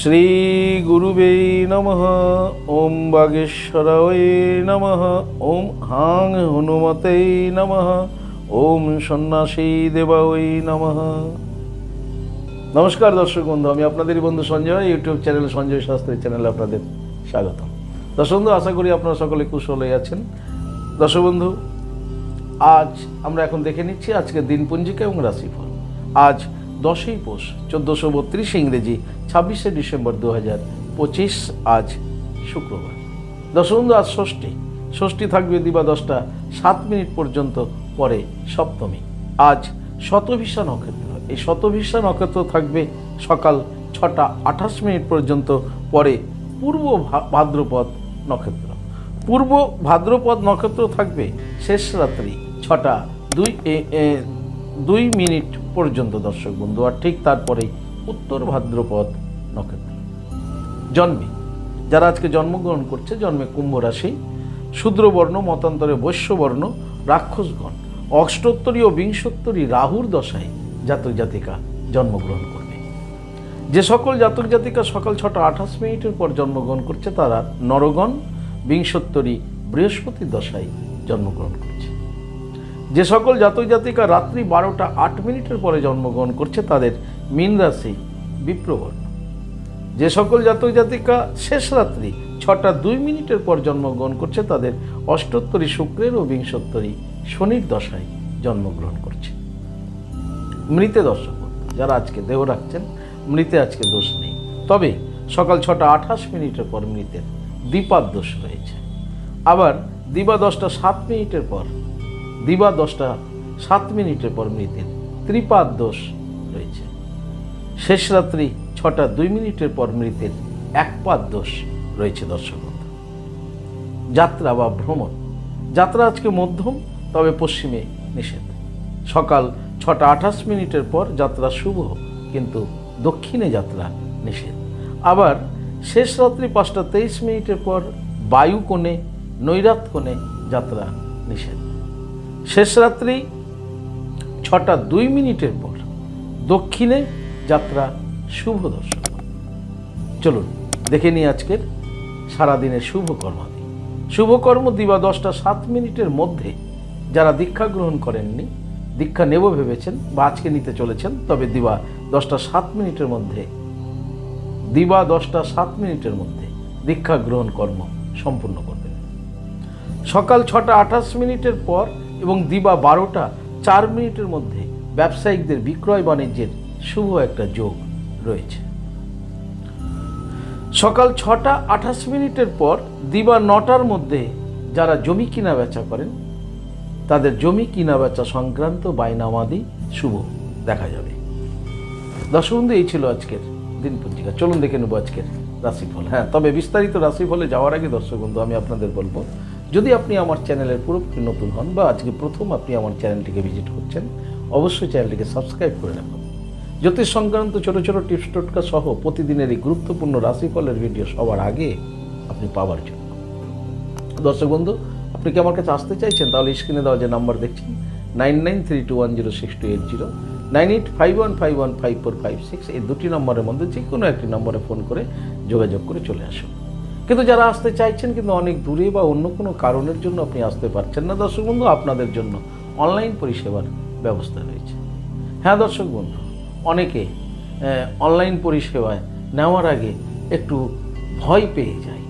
শ্রী গুরুবে নমঃ। ওম বাগেশ্বরায় নমঃ। ওম হাং হনুমতে নমঃ। ওম সন্ন্যাসী দেবায় নমঃ। নমস্কার দর্শক বন্ধু, আমি আপনাদেরই বন্ধু সঞ্জয়। ইউটিউব চ্যানেল সঞ্জয় শাস্ত্রী চ্যানেলে আপনাদের স্বাগতম। দর্শক বন্ধু, আশা করি আপনারা সকলে কুশলে আছেন। দর্শক বন্ধু, আজ আমরা এখন দেখে নিচ্ছি আজকের দিনপঞ্জিকা এবং রাশিফল। আজ 10ই পৌষ 1432 ইংরেজি, 26শে ডিসেম্বর 2025। আজ শুক্রবার। দর্শক বন্ধু, আজ ষষ্ঠী থাকবে দিবা 10টা 7 মিনিট পর্যন্ত, পরে সপ্তমী। আজ শতভিষা নক্ষত্র, এই শতভিষা নক্ষত্র থাকবে সকাল 6টা 28 মিনিট পর্যন্ত, পরে পূর্ব ভাদ্রপদ নক্ষত্র। পূর্ব ভাদ্রপদ নক্ষত্র থাকবে শেষ রাত্রি 6টা 2 মিনিট পর্যন্ত দর্শক বন্ধু, আর ঠিক তারপরেই উত্তর ভাদ্রপদ নক্ষত্র। জন্মে যারা আজকে জন্মগ্রহণ করছে, জন্মে কুম্ভ রাশি, শূদ্রবর্ণ, মতান্তরে বৈশ্যবর্ণ, রাক্ষসগণ, অষ্টোত্তরী ও বিংশোত্তরী রাহুর দশায় জাতক জাতিকা জন্মগ্রহণ করবে। যে সকল জাতক জাতিকা সকাল 6টা 28 মিনিটের পর জন্মগ্রহণ করছে, তারা নরগণ, বিংশোত্তরী বৃহস্পতির দশায় জন্মগ্রহণ করছে। যে সকল জাতক জাতিকা রাত্রি 12টা 8 মিনিটের পরে জন্মগ্রহণ করছে, তাদের মীন রাশি বিপ্রবর্ণ। যে সকল জাতক জাতিকা শেষ রাত্রি 6টা 2 মিনিটের পর জন্মগ্রহণ করছে, তাদের অষ্টোত্তরী শুক্রের ও বিংশোত্তরী শনির দশায় জন্মগ্রহণ করছে। মৃতে দর্শক যারা আজকে দেহ রাখছেন, মৃতে আজকে দোষ নেই, তবে সকাল 6টা 28 মিনিটের পর মৃতের দ্বিপাদ দোষ রয়েছে। আবার দিবা 10টা 7 মিনিটের পর, দিবা 10টা 7 মিনিটের পর মৃতের ত্রিপাদ দোষ রয়েছে। শেষ রাত্রি 6টা 2 মিনিটের পর মৃতের একপাদ দোষ রয়েছে। দর্শক বন্ধু, যাত্রা বা ভ্রমণ, যাত্রা আজকে মধ্যম, তবে পশ্চিমে নিষেধ। সকাল 6টা 28 মিনিটের পর যাত্রা শুভ, কিন্তু দক্ষিণে যাত্রা নিষেধ। আবার শেষ রাত্রি 5টা 23 মিনিটের পর বায়ু কোণে, নৈরাত কোণে যাত্রা নিষেধ। শেষ রাত্রি 6টা 2 মিনিটের পর দক্ষিণে যাত্রা শুভ। দর্শক, চলুন দেখে নিই আজকের সারাদিনের শুভকর্মাদি। শুভকর্ম দিবা 10টা 7 মিনিটের মধ্যে যারা দীক্ষা গ্রহণ করেননি, দীক্ষা নেব ভেবেছেন বা আজকে নিতে চলেছেন, তবে দিবা 10টা 7 মিনিটের মধ্যে, দিবা 10টা 7 মিনিটের মধ্যে দীক্ষা গ্রহণ কর্ম সম্পূর্ণ করবেন। সকাল 6টা 28 মিনিটের পর এবং দিবা 12টা 4 মিনিটের মধ্যে ব্যবসায়িকদের বিক্রয় বাণিজ্যের শুভ একটা যোগ রয়েছে। সকাল 6টা 28 মিনিটের পর দিবা 9টার মধ্যে যারা জমি কিনা বেচা করেন, তাদের জমি কিনা বেচা সংক্রান্ত বাইনামাদি শুভ দেখা যাবে। দর্শক বন্ধু, এই ছিল আজকের দিনপঞ্জিকা। চলুন দেখে নেব আজকের রাশিফল। হ্যাঁ, তবে বিস্তারিত রাশিফলে যাওয়ার আগে দর্শক বন্ধু, আমি আপনাদের বলবো, যদি আপনি আমার চ্যানেলের পুরোপুরি নতুন হন বা আজকে প্রথম আপনি আমার চ্যানেলটিকে ভিজিট করছেন, অবশ্যই চ্যানেলটিকে সাবস্ক্রাইব করে রাখুন। জ্যোতিষ সংক্রান্ত ছোট ছোট টিপস টোটকা সহ প্রতিদিনের এই গুরুত্বপূর্ণ রাশিফলের ভিডিও সবার আগে আপনি পাওয়ার জন্য। দর্শক বন্ধু, আপনি কি আমার কাছে আসতে চাইছেন, তাহলে স্ক্রিনে দেওয়া যে নাম্বার দেখছেন 9932106280, 9851515456, এই দুটি নম্বরের মধ্যে যে কোনো একটি নম্বরে ফোন করে যোগাযোগ করে চলে আসুন। কিন্তু যারা আসতে চাইছেন কিন্তু অনেক দূরে বা অন্য কোনো কারণের জন্য আপনি আসতে পারছেন না, দর্শক বন্ধু, আপনাদের জন্য অনলাইন পরিষেবার ব্যবস্থা রয়েছে। হ্যাঁ দর্শক বন্ধু, অনেকে অনলাইন পরিষেবায় নেওয়ার আগে একটু ভয় পেয়ে যায়,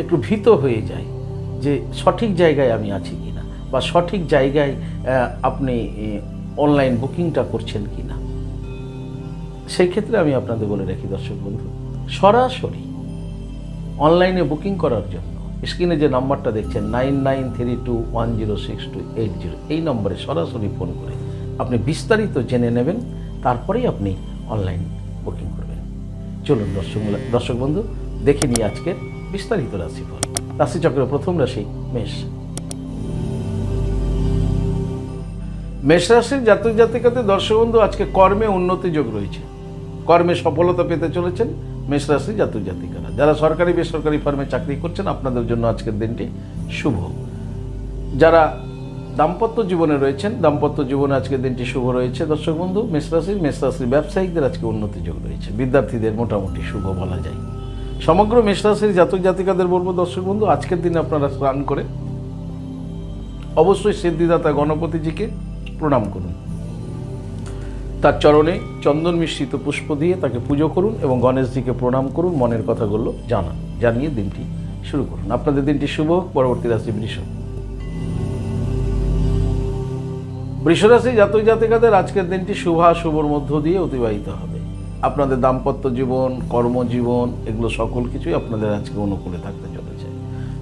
একটু ভীত হয়ে যায় যে সঠিক জায়গায় আমি আছি কিনা, বা সঠিক জায়গায় আপনি অনলাইন বুকিংটা করছেন কিনা। সেই ক্ষেত্রে আমি আপনাদের বলে রাখি দর্শক বন্ধু, সরাসরি অনলাইনে বুকিং করার জন্য স্ক্রিনে যে নাম্বারটা দেখছেন 9932106280, এই নম্বরে সরাসরি ফোন করে আপনি বিস্তারিত জেনে নেবেন, তারপরেই আপনি অনলাইন বুকিং করবেন। চলুন দর্শক বন্ধু, দেখে নিই আজকের বিস্তারিত রাশিফল। রাশিচক্রের প্রথম রাশি মেষ। মেষ রাশির জাতক জাতিকাদের দর্শক বন্ধু, আজকে কর্মে উন্নতি যোগ রয়েছে। কর্মে সফলতা পেতে চলেছেন মেষ রাশির জাতক জাতিকারা। যারা সরকারি বেসরকারি ফার্মে চাকরি করছেন, আপনাদের জন্য আজকের দিনটি শুভ। যারা দাম্পত্য জীবনে রয়েছেন, দাম্পত্য জীবনে আজকের দিনটি শুভ রয়েছে। দর্শক বন্ধু, মেষ রাশির ব্যবসায়িকদের আজকে উন্নতি যোগ রয়েছে। বিদ্যার্থীদের মোটামুটি শুভ বলা যায়। সমগ্র মেষ রাশির জাতক জাতিকাদের বলবো দর্শক বন্ধু, আজকের দিনে আপনারা স্নান করে অবশ্যই সিদ্ধিদাতা গণপতিজিকে প্রণাম করুন। তার চরণে চন্দন মিশ্রিত পুষ্প দিয়ে তাকে পুজো করুন এবং গণেশজিকে প্রণাম করুন। মনের কথাগুলো জানিয়ে দিনটি শুরু করুন। আপনাদের দিনটি শুভ হোক। পরবর্তী রাশি বৃষ। বৃষরাশি জাতক জাতিকাদের আজকের দিনটি শুভর মধ্য দিয়ে অতিবাহিত হবে। আপনাদের দাম্পত্য জীবন, কর্মজীবন, এগুলো সকল কিছুই আপনাদের আজকে অনুকূলে থাকতে চলেছে।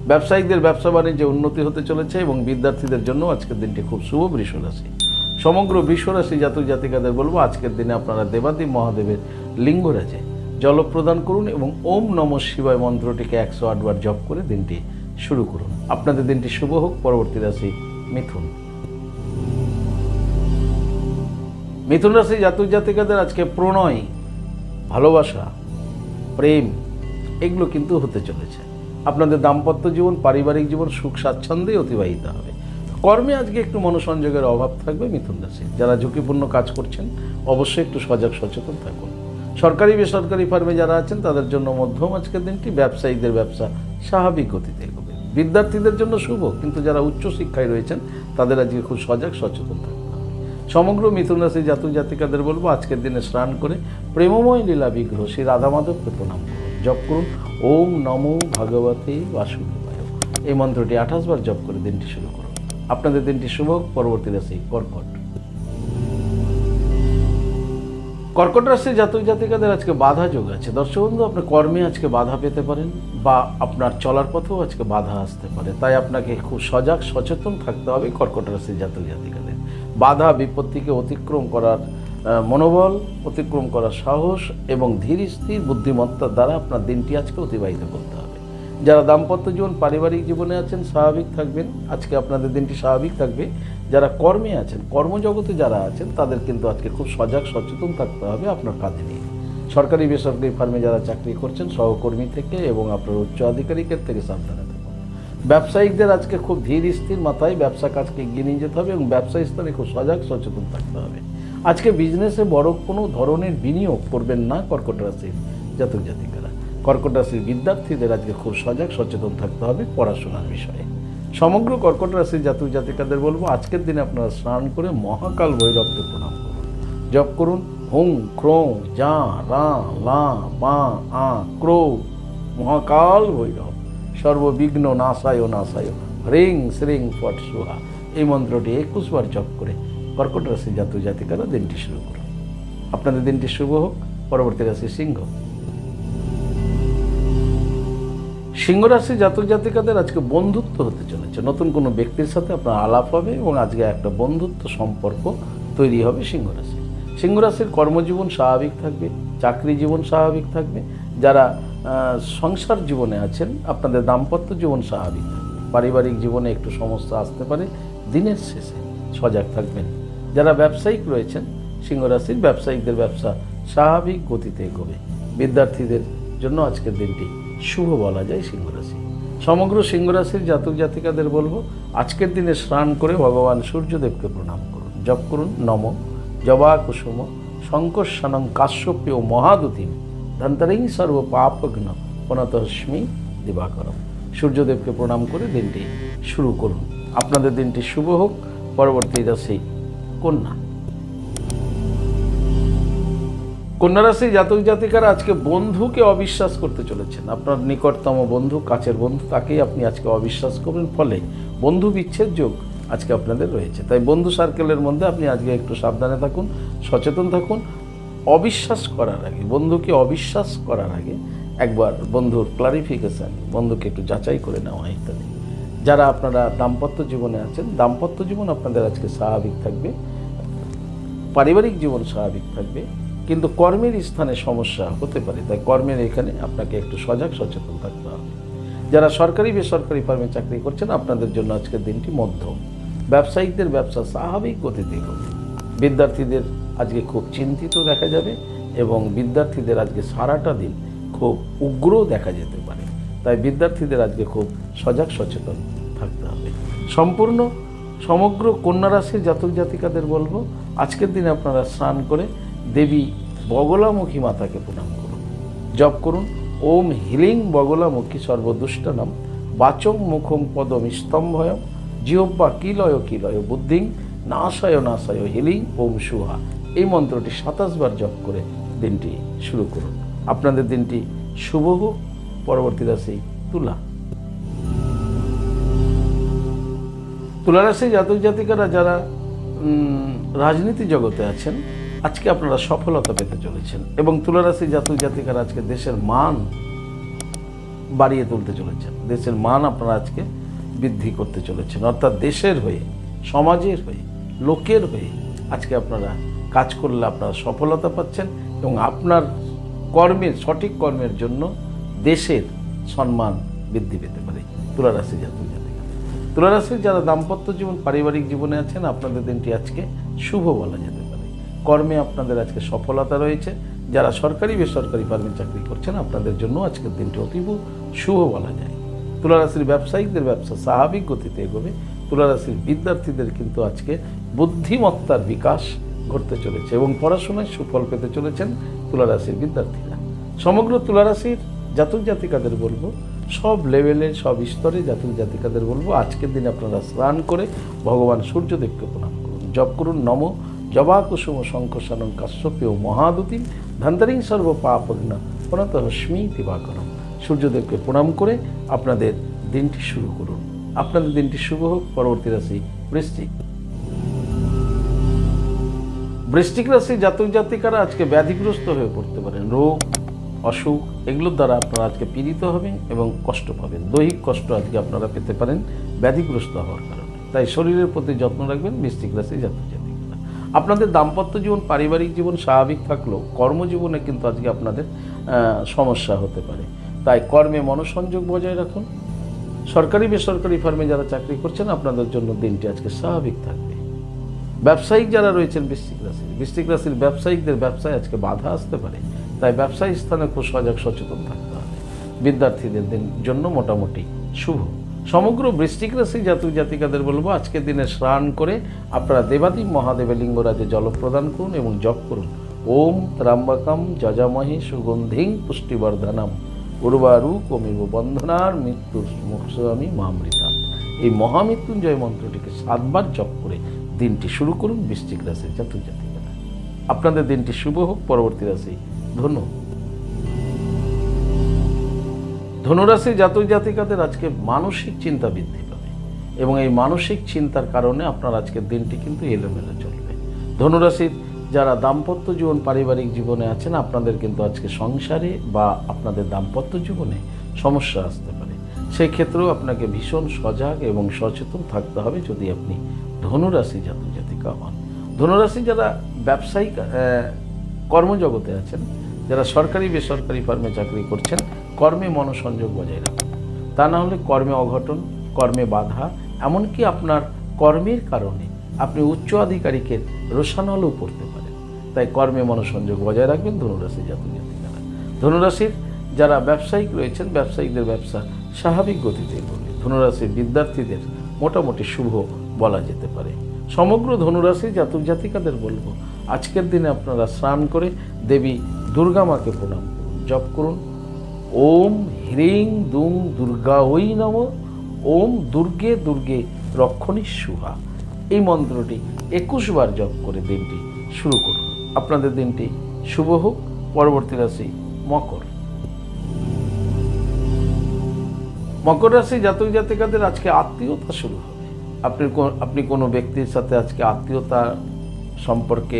ব্যবসায়িকদের ব্যবসা বাণিজ্যে উন্নতি হতে চলেছে এবং বিদ্যার্থীদের জন্য আজকের দিনটি খুব শুভ। বৃষরাশি, সমগ্র বৃষরাশি জাতক জাতিকাদের বলবো আজকের দিনে আপনারা দেবাদেব মহাদেবের লিঙ্গরাজে জল প্রদান করুন এবং ওম নমঃ শিবায় মন্ত্রটিকে 108 বার জপ করে দিনটি শুরু করুন। আপনাদের দিনটি শুভ হোক। পরবর্তী রাশি মিথুন। মিথুন রাশি জাতক জাতিকাদের আজকে প্রণয়, ভালোবাসা, প্রেম এগুলো কিন্তু হতে চলেছে। আপনাদের দাম্পত্য জীবন, পারিবারিক জীবন সুখ স্বাচ্ছন্দ্যে অতিবাহিত হবে। কর্মে আজকে একটু মনোসংযোগের অভাব থাকবে মিথুন রাশি। যারা ঝুঁকিপূর্ণ কাজ করছেন অবশ্যই একটু সজাগ সচেতন থাকুন। সরকারি বেসরকারি ফার্মে যারা আছেন তাদের জন্য মধ্যম আজকের দিনটি। ব্যবসায়ীদের ব্যবসা স্বাভাবিক গতিতে এগোবে। বিদ্যার্থীদের জন্য শুভ, কিন্তু যারা উচ্চশিক্ষায় রয়েছেন তাদের আজকে খুব সজাগ সচেতন থাকবে। সমগ্র মিথুন রাশি জাতক জাতিকাদের বলবো আজকের দিনে স্নান করে প্রেমময় লীলা বিগ্রহ শ্রী রাধা মাধবকে প্রণাম করুন। জপ করুন ওম নমো ভগবতে বাসুদেবায়। এই মন্ত্রটি 28 বার জপ করে দিনটি শুরু করুন। আপনাদের দিনটি শুভ। পরবর্তী রাশি কর্কট। কর্কট রাশির জাতক জাতিকাদের আজকে বাধা যোগ আছে। দর্শক বন্ধু, আপনার কর্মে আজকে বাধা পেতে পারেন বা আপনার চলার পথেও আজকে বাধা আসতে পারে। তাই আপনাকে খুব সজাগ সচেতন থাকতে হবে। কর্কট রাশির জাতক জাতিকাদের বাধা বিপত্তিকে অতিক্রম করার মনোবল, অতিক্রম করার সাহস এবং ধীর স্থির বুদ্ধিমত্তার দ্বারা আপনার দিনটি আজকে অতিবাহিত করতে হবে। যারা দাম্পত্য জীবন, পারিবারিক জীবনে আছেন স্বাভাবিক থাকবেন। আজকে আপনাদের দিনটি স্বাভাবিক থাকবে। যারা কর্মে আছেন, কর্মজগতে যারা আছেন তাদের কিন্তু আজকে খুব সজাগ সচেতন থাকতে হবে আপনার কাজ নিয়ে। সরকারি বেসরকারি ফার্মে যারা চাকরি করছেন সহকর্মী থেকে এবং আপনার উচ্চ আধিকারিকের থেকে সাবধানে থাকুন। ব্যবসায়িকদের আজকে খুব ধীর স্থির মাথায় ব্যবসা কাজকে এগিয়ে নিয়ে যেতে হবে এবং ব্যবসা স্থানে খুব সজাগ সচেতন থাকতে হবে। আজকে বিজনেসে বড় কোনো ধরনের বিনিয়োগ করবেন না কর্কট রাশির জাতক জাতিকারা। কর্কট রাশির বিদ্যার্থীদের আজকে খুব সজাগ সচেতন থাকতে হবে পড়াশোনার বিষয়ে। সমগ্র কর্কট রাশির জাতক জাতিকাদের বলবো আজকের দিনে আপনারা স্নান করে মহাকাল ভৈরবকে প্রণাম করুন। জপ করুন হুং ক্রোং যা রা লা মা আ ক্রো মহাকাল ভৈরব সর্ববিঘ্ন নাশায় নাশায় হ্রিং শ্রিং ফট সুহা। এই মন্ত্রটি 21 বার জপ করে কর্কট রাশির জাতক জাতিকারা দিনটি শুরু করুন। আপনাদের দিনটি শুভ হোক। পরবর্তী রাশি সিংহ। সিংহ রাশি জাতক জাতিকাদের আজকে বন্ধুত্ব হতে চলেছে। নতুন কোনো ব্যক্তির সাথে আপনার আলাপ হবে এবং আজকে একটা বন্ধুত্ব সম্পর্ক তৈরি হবে সিংহ রাশি। সিংহ রাশির কর্মজীবন স্বাভাবিক থাকবে, চাকরি জীবন স্বাভাবিক থাকবে। যারা সংসার জীবনে আছেন আপনাদের দাম্পত্য জীবন স্বাভাবিক থাকবে। পারিবারিক জীবনে একটু সমস্যা আসতে পারে, দিনের শেষে সজাগ থাকবেন। যারা ব্যবসায়িক রয়েছেন সিংহ রাশির ব্যবসায়িকদের ব্যবসা স্বাভাবিক গতিতে এগোবে। বিদ্যার্থীদের জন্য আজকের দিনটি শুভ বলা যায় সিংহ রাশি। সমগ্র সিংহ রাশির জাতক জাতিকাদের বলবো আজকের দিনে স্নান করে ভগবান সূর্যদেবকে প্রণাম করুন। জপ করুন নম জবা কুসুম শঙ্কর্ষণং কাশ্যপ্য মহাদুতিম ধন্তরিং সর্ব পাপঘ্ন প্রণতস্মি দিবাকরম। সূর্যদেবকে প্রণাম করে দিনটি শুরু করুন। আপনাদের দিনটি শুভ হোক। পরবর্তী রাশি কন্যা। কন্যা রাশি জাতক জাতিকারা আজকে বন্ধুকে অবিশ্বাস করতে চলেছেন। আপনার নিকটতম বন্ধু, কাছের বন্ধু, তাকেই আপনি আজকে অবিশ্বাস করবেন। ফলে বন্ধু বিচ্ছেদ যোগ আজকে আপনাদের রয়েছে। তাই বন্ধু সার্কেলের মধ্যে আপনি আজকে একটু সাবধানে থাকুন, সচেতন থাকুন। অবিশ্বাস করার আগে, বন্ধুকে অবিশ্বাস করার আগে একবার বন্ধুর ক্লারিফিকেশান, বন্ধুকে একটু যাচাই করে নেওয়া ইত্যাদি। যারা আপনারা দাম্পত্য জীবনে আছেন, দাম্পত্য জীবন আপনাদের আজকে স্বাভাবিক থাকবে, পারিবারিক জীবন স্বাভাবিক থাকবে, কিন্তু কর্মের স্থানে সমস্যা হতে পারে। তাই কর্মের এখানে আপনাকে একটু সজাগ সচেতন থাকতে হবে। যারা সরকারি বেসরকারি ফার্মে চাকরি করছেন আপনাদের জন্য আজকের দিনটি মধ্যম। ব্যবসায়িকদের ব্যবসা স্বাভাবিক গতিতে এগোবে। বিদ্যার্থীদের আজকে খুব চিন্তিত দেখা যাবে এবং বিদ্যার্থীদের আজকে সারাটা দিন খুব উগ্র দেখা যেতে পারে। তাই বিদ্যার্থীদের আজকে খুব সজাগ সচেতন থাকতে হবে। সম্পূর্ণ সমগ্র কন্যা রাশির জাতক জাতিকাদের বলবো আজকের দিনে আপনারা স্নান করে দেবী বগলামুখী মাতাকে প্রণাম করুন, জপ করুন ওম হিলিং বগলামুখী সর্বদুষ্টনাম বাচং মুখম পদম স্তম্ভয়ম জিহ্বা কিলয় কিলয় বুদ্ধিং নাশয় নাশয় হিলিং ওম সুহা। এই মন্ত্রটি 27 বার জপ করে দিনটি শুরু করুন। আপনাদের দিনটি শুভ হোক। পরবর্তী রাশি তুলা। তুলা রাশি জাতক জাতিকারা যারা রাজনীতি জগতে আছেন আজকে আপনারা সফলতা পেতে চলেছেন এবং তুলা রাশি জাতক জাতিকারা আজকে দেশের মান বাড়িয়ে তুলতে চলেছেন। দেশের মান আপনারা আজকে বৃদ্ধি করতে চলেছেন, অর্থাৎ দেশের হয়ে, সমাজের হয়ে, লোকের হয়ে আজকে আপনারা কাজ করলে আপনারা সফলতা পাচ্ছেন এবং আপনার কর্মের, সঠিক কর্মের জন্য দেশের সম্মান বৃদ্ধি পেতে পারে। তুলা রাশি জাতক জাতিকা। তুলা রাশির যারা দাম্পত্য জীবন, পারিবারিক জীবনে আছেন আপনাদের দিনটি আজকে শুভ বলা যেতে পারে। কর্মে আপনাদের আজকে সফলতা রয়েছে। যারা সরকারি বেসরকারি ফার্মে চাকরি করছেন আপনাদের জন্য আজকের দিনটি অতীব শুভ বলা যায়। তুলা রাশির ব্যবসায়িকদের ব্যবসা স্বাভাবিক গতিতে এগোবে। তুলা রাশির বিদ্যার্থীদের কিন্তু আজকে বুদ্ধিমত্তার বিকাশ ঘটতে চলেছে এবং পড়াশোনায় সুফল পেতে চলেছেন তুলা রাশির বিদ্যার্থীরা। সমগ্র তুলা রাশির জাতক জাতিকাদের বলবো, সব লেভেলের, সব স্তরে জাতক জাতিকাদের বলবো আজকের দিনে আপনারা স্নান করে ভগবান সূর্যদেবকে প্রণাম করুন, জপ করুন নম জবা কুসুম শঙ্খসানং কাশ্যপেয় মহাদুতি ধান্তরিং সর্ব পাপগ্ন প্রণত হস্মি দিবাকরম। সূর্যদেবকে প্রণাম করে আপনাদের দিনটি শুরু করুন। আপনাদের দিনটি শুভ হোক। পরবর্তী রাশি বৃশ্চিক। বৃশ্চিক রাশি জাতক জাতিকারা আজকে ব্যাধিগ্রস্ত হয়ে পড়তে পারেন। রোগ, অসুখ এগুলোর দ্বারা আপনারা আজকে পীড়িত হবেন এবং কষ্ট পাবেন। দৈহিক কষ্ট আজকে আপনারা পেতে পারেন ব্যাধিগ্রস্ত হওয়ার কারণে। তাই শরীরের প্রতি যত্ন রাখবেন বৃশ্চিক রাশি জাতক জাতিকারা। আপনাদের দাম্পত্য জীবন, পারিবারিক জীবন স্বাভাবিক থাকলেও কর্মজীবনে কিন্তু আজকে আপনাদের সমস্যা হতে পারে। তাই কর্মে মনোসংযোগ বজায় রাখুন। সরকারি বেসরকারি ফার্মে যারা চাকরি করছেন আপনাদের জন্য দিনটি আজকে স্বাভাবিক থাকবে। ব্যবসায়িক যারা রয়েছেন বৃশ্চিক রাশির ব্যবসায়িকদের ব্যবসায় আজকে বাধা আসতে পারে, তাই ব্যবসায়ী স্থানে খুব সজাগ সচেতন থাকতে হবে। বিদ্যার্থীদের দিন জন্য মোটামুটি শুভ। সমগ্র বৃশ্চিক রাশি জাতক জাতিকাদের বলবো আজকের দিনে স্নান করে আপনারা দেবাদিব মহাদেবের লিঙ্গরাজে জল প্রদান করুন এবং জপ করুন ওম ত্রাম্বকম যজামহে সুগন্ধিং পুষ্টিবর্ধনম উর্বারুকমিব বন্ধনার মৃত্যুর মুক্ষামি মহামৃতা। এই মহামৃত্যুঞ্জয় মন্ত্রটিকে 7 বার জপ করে দিনটি শুরু করুন বৃশ্চিক রাশির জাতক জাতিকারা। আপনাদের দিনটি শুভ হোক। পরবর্তী রাশি ধনু। ধনুরাশির জাতক জাতিকাদের আজকে মানসিক চিন্তা বৃদ্ধি পাবে এবং এই মানসিক চিন্তার কারণে আপনার আজকের দিনটি কিন্তু এলোমেলো চলবে। ধনুরাশির যারা দাম্পত্য জীবন, পারিবারিক জীবনে আছেন আপনাদের কিন্তু আজকে সংসারে বা আপনাদের দাম্পত্য জীবনে সমস্যা আসতে পারে। সেই ক্ষেত্রেও আপনাকে ভীষণ সজাগ এবং সচেতন থাকতে হবে যদি আপনি ধনুরাশি জাতক জাতিকা হন। ধনুরাশি যারা ব্যবসায়িক কর্মজগতে আছেন, যারা সরকারি বেসরকারি ফার্মে চাকরি করছেন, কর্মে মনোসংযোগ বজায় রাখুন। তা না হলে কর্মে অঘটন, কর্মে বাধা, এমনকি আপনার কর্মের কারণে আপনি উচ্চ আধিকারিকের রোষানলেও পড়তে পারেন। তাই কর্মে মনোসংযোগ বজায় রাখবেন ধনুরাশি জাতক জাতিকারা। ধনুরাশির যারা ব্যবসায়িক রয়েছেন ব্যবসায়িকদের ব্যবসা স্বাভাবিক গতিতে এগোবে। ধনুরাশির বিদ্যার্থীদের মোটামুটি শুভ বলা যেতে পারে। সমগ্র ধনুরাশি জাতক জাতিকাদের বলবো আজকের দিনে আপনারা স্নান করে দেবী দুর্গা মাকে প্রণাম করুন, জপ করুন ওম হ্রিং দুং দুর্গা ওই নম ওম দুর্গে দুর্গে রক্ষণী সুহা। এই মন্ত্রটি 21 বার জপ করে দিনটি শুরু করুন। আপনাদের দিনটি শুভ হোক। পরবর্তী রাশি মকর। মকর রাশি জাতক জাতিকাদের আজকে আত্মীয়তা শুরু হবে। আপনি কোনো ব্যক্তির সাথে আজকে আত্মীয়তা সম্পর্কে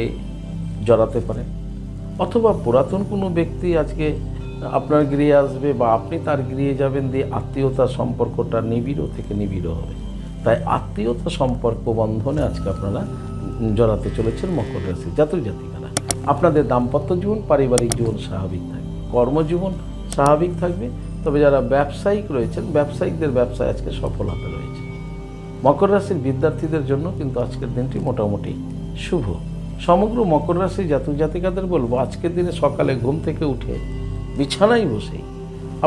জড়াতে পারেন, অথবা পুরাতন কোনো ব্যক্তি আজকে আপনার গৃহে আসবে বা আপনি তার গৃহে যাবেন, দিয়ে আত্মীয়তার সম্পর্কটা নিবিড় থেকে নিবিড় হবে। তাই আত্মীয়তা সম্পর্ক বন্ধনে আজকে আপনারা জড়াতে চলেছেন মকর রাশি জাতক জাতিকারা। আপনাদের দাম্পত্য জীবন, পারিবারিক জীবন স্বাভাবিক থাকবে, কর্মজীবন স্বাভাবিক থাকবে। তবে যারা ব্যবসায়িক রয়েছেন ব্যবসায়িকদের ব্যবসায় আজকে সফলতা রয়েছে। মকর রাশির বিদ্যার্থীদের জন্য কিন্তু আজকের দিনটি মোটামুটি শুভ। সমগ্র মকর রাশি জাতক জাতিকাদের বলবো আজকের দিনে সকালে ঘুম থেকে উঠে বিছানায় বসেই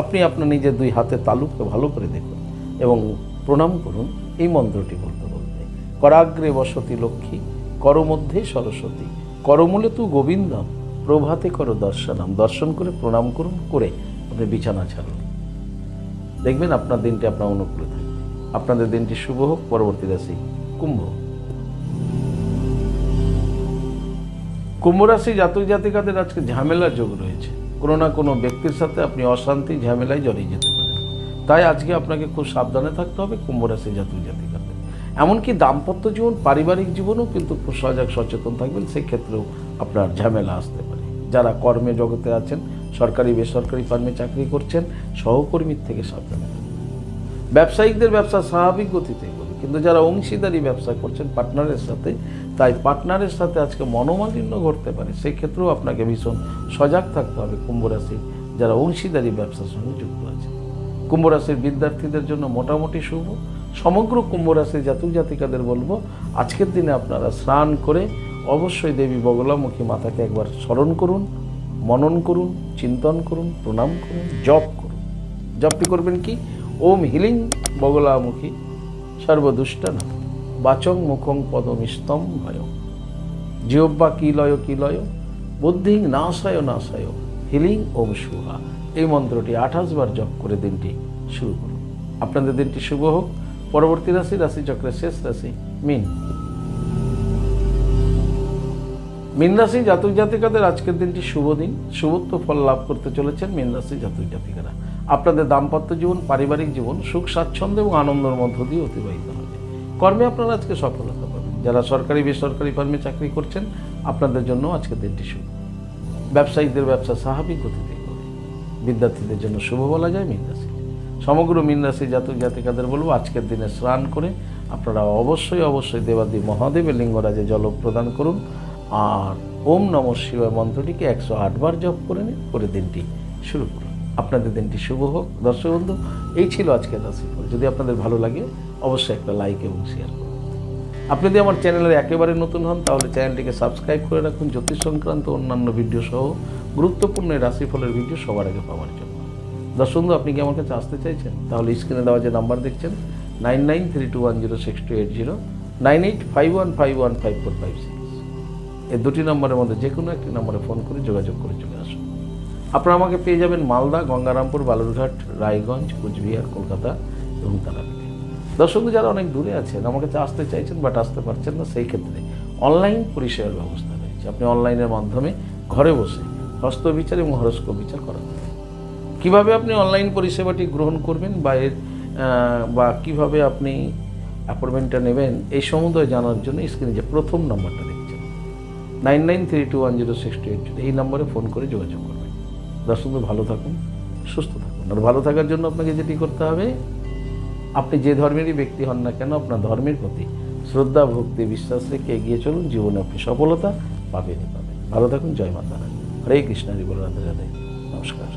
আপনি আপনার নিজের 2 হাতের তালুকে ভালো করে দেখুন এবং প্রণাম করুন এই মন্ত্রটি বলতে বলতে कराग्रे बसती लक्ष्मी करमध्ये सरस्वती करमूले तू गोविंदम प्रभाते करो दर्शनम दर्शन करे प्रणाम करुन करे अपनी बिछाना छाड़ुन देखबेन आपनार दिनटी आपनार अनुकूले थाकबे आपनादेर दिनटी शुभ होक। परवर्ती राशि कुम्भ। कुम्भ राशि जातक जातिकादेर आजके झामेलार जोग रयेछे कोनो ना कोनो व्यक्तिर साथे अपनी अशांति झमेलाय जड़िये जेते पारेन ताई आजके आपनाके खूब साबधाने थाकते होबे कुम्भ राशि जातक जातिकादेर एमनकि दाम्पत्य जीवन पारिवारिक जीवनेও কিন্তু खूब सजग सचेतन থাকবেন সেই ক্ষেত্রেও আপনার ঝামেলা আসতে পারে। যারা কর্মে জগতে আছেন সরকারি বেসরকারি ফার্মে চাকরি করছেন সহকর্মীর থেকে সাবধানে ব্যবসায়িকদের ব্যবসা স্বাভাবিক গতিতে এগোবে কিন্তু যারা অংশীদারি ব্যবসা করছেন পার্টনারের সাথে তাই পার্টনারের সাথে আজকে মনোমালিন্য ঘটতে পারে সেই ক্ষেত্রেও আপনাকে ভীষণ সজাগ থাকতে হবে কুম্ভ রাশির যারা অংশীদারি ব্যবসার সঙ্গে যুক্ত আছে। কুম্ভ রাশির বিদ্যার্থীদের জন্য মোটামুটি শুভ। সমগ্র কুম্ভ রাশির জাতক জাতিকাদের বলবো আজকের দিনে আপনারা স্নান করে অবশ্যই দেবী বগলামুখী মাতাকে একবার স্মরণ করুন মনন করুন চিন্তন করুন প্রণাম করুন জপ করুন। জপটি করবেন কি ওম হিলিং বগলামুখী সর্বদুষ্টানাম বাচং মুখং পদমিস্তম ভয় জিহ্বা কিলয় বুদ্ধিং নাশায় নাশায় হিলিং ওম সুহা এই মন্ত্রটি 28 বার জপ করে দিনটি শুরু করুন। আপনাদের দিনটি শুভ হোক। পরবর্তী রাশি রাশিচক্রের শেষ রাশি মীন। মীন রাশি জাতক জাতিকাদের আজকের দিনটি শুভ দিন শুভত্ব ফল লাভ করতে চলেছেন মীন রাশি জাতক জাতিকারা। আপনাদের দাম্পত্য জীবন পারিবারিক জীবন সুখ স্বাচ্ছন্দ্য এবং আনন্দের মধ্য দিয়ে অতিবাহিত হবে। কর্মে আপনারা আজকে সফলতা পাবেন। যারা সরকারি বেসরকারি ফার্মে চাকরি করছেন আপনাদের জন্য আজকের দিনটি শুভ। ব্যবসায়িকদের ব্যবসা স্বাভাবিক গতিতে এগোবে। বিদ্যার্থীদের জন্য শুভ বলা যায় মীন রাশি। সমগ্র মীন রাশি জাতক জাতিকাদের বলবো আজকের দিনে স্নান করে আপনারা অবশ্যই দেবাদেবী মহাদেবের লিঙ্গরাজে জল প্রদান করুন আর ওম নমঃ শিবায় মন্ত্রটিকে 108 বার জপ করে নিন করে দিনটি শুরু করুন। আপনাদের দিনটি শুভ হোক। দর্শক বন্ধু এই ছিল আজকের রাশিফল। যদি আপনাদের ভালো লাগে অবশ্যই একটা লাইক এবং শেয়ার করুন। আপনি যদি আমার চ্যানেলের একেবারে নতুন হন তাহলে চ্যানেলটিকে সাবস্ক্রাইব করে রাখুন জ্যোতিষ সংক্রান্ত অন্যান্য ভিডিও সহ গুরুত্বপূর্ণ রাশিফলের ভিডিও সবার আগে পাওয়ার জন্য। দর্শক বন্ধু আপনি কি আমার কাছে আসতে চাইছেন তাহলে স্ক্রিনে দেওয়া যে নাম্বার দেখছেন 9932106280 9851515456 এই দুটি নম্বরের মধ্যে যে কোনো একটি নম্বরে ফোন করে যোগাযোগ করে চলে আসুন। আপনারা আমাকে পেয়ে যাবেন মালদা গঙ্গারামপুর বালুরঘাট রায়গঞ্জ কুচবিহার কলকাতা এবং তারাপীঠে। দর্শক যারা অনেক দূরে আছেন আমার কাছে আসতে চাইছেন বাট আসতে পারছেন না সেই ক্ষেত্রে অনলাইন পরিষেবার ব্যবস্থা রয়েছে। আপনি অনলাইনের মাধ্যমে ঘরে বসে হস্তবিচার এবং হরস্কোপ বিচার করাতে পারেন। কীভাবে আপনি অনলাইন পরিষেবাটি গ্রহণ করবেন বা কীভাবে আপনি অ্যাপয়েন্টমেন্টটা নেবেন এই সম্বন্ধে জানার জন্য স্ক্রিনে যে প্রথম নম্বরটা দেখছেন 9932106280 এই নম্বরে ফোন করে যোগাযোগ করবেন। দর্শক ভালো থাকুন সুস্থ থাকুন। আর ভালো থাকার জন্য আপনাকে যেটি করতে হবে আপনি যে ধর্মেরই ব্যক্তি হন না কেন আপনার ধর্মের প্রতি শ্রদ্ধা ভক্তি বিশ্বাস রেখে এগিয়ে চলুন। জীবনে আপনি সফলতা পাবেনই পাবেন। ভালো থাকুন। জয় মাতা রানী। হরে কৃষ্ণ হরি বল রাধে রাধে। নমস্কার।